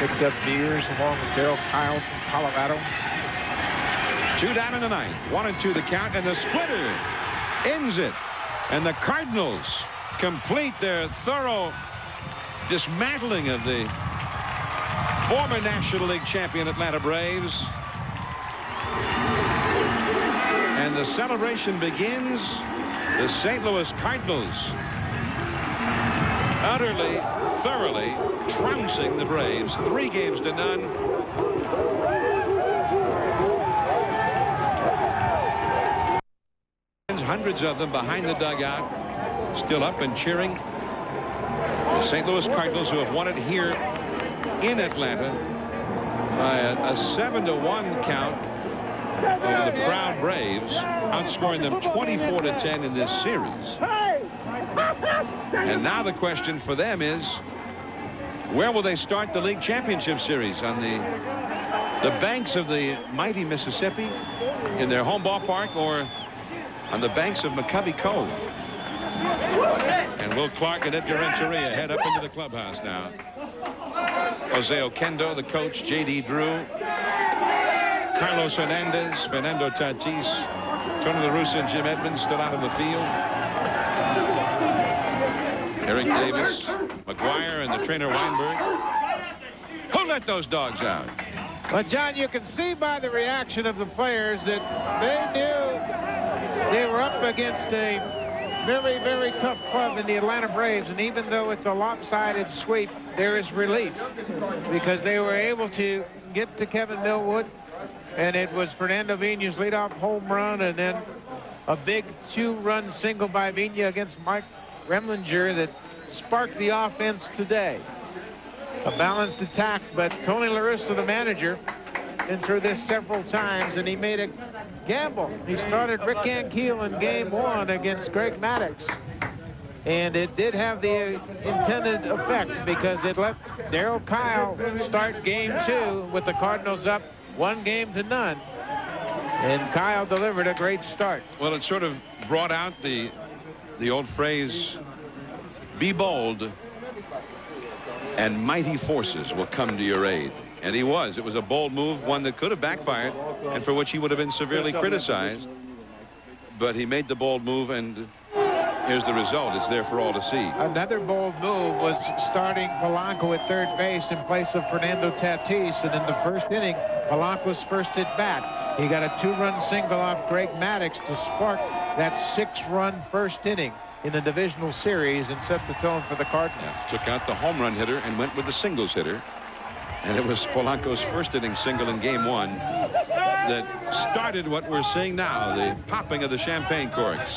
picked up beers along with Darryl Kyle from Colorado. 2 down in the ninth. 1-2 the count, and the splitter ends it. And the Cardinals complete their thorough dismantling of the former National League champion Atlanta Braves. And the celebration begins. The St. Louis Cardinals utterly, thoroughly trouncing the Braves 3-0. Hundreds of them behind the dugout, still up and cheering. The St. Louis Cardinals, who have won it here in Atlanta by a 7-1 count over the proud Braves, outscoring them 24-10 in this series. And now the question for them is, where will they start the league championship series? On the banks of the mighty Mississippi, in their home ballpark, or on the banks of McCovey Cove? And Will Clark and Edgar Renteria head up into the clubhouse now. Jose Oquendo, the coach, J.D. Drew, Carlos Hernandez, Fernando Tatis, Tony La Russa, and Jim Edmonds still out of the field. Eric Davis, McGuire, and the trainer Weinberg. Who let those dogs out? Well, John, you can see by the reaction of the players that they knew they were up against a very, very tough club in the Atlanta Braves, and even though it's a lopsided sweep, there is relief because they were able to get to Kevin Millwood, and it was Fernando Vina's leadoff home run, and then a big 2-run single by Vina against Mike Remlinger that sparked the offense today. A balanced attack, but Tony La Russa, the manager, been through this several times, and he made a gamble. He started Rick Ankiel in game 1 against Greg Maddux, and it did have the intended effect because it let Darryl Kyle start game 2 with the Cardinals up 1-0, and Kyle delivered a great start. Well, it sort of brought out the old phrase, be bold and mighty forces will come to your aid. And he was. It was a bold move, one that could have backfired and for which he would have been severely criticized. But he made the bold move, and here's the result. It's there for all to see. Another bold move was starting Polanco at third base in place of Fernando Tatis. And in the first inning, Polanco's first at bat. He got a 2-run single off Greg Maddux to spark that 6-run first inning in the divisional series and set the tone for the Cardinals. Yes, took out the home run hitter and went with the singles hitter. And it was Polanco's first inning single in game 1 that started what we're seeing now, the popping of the champagne corks.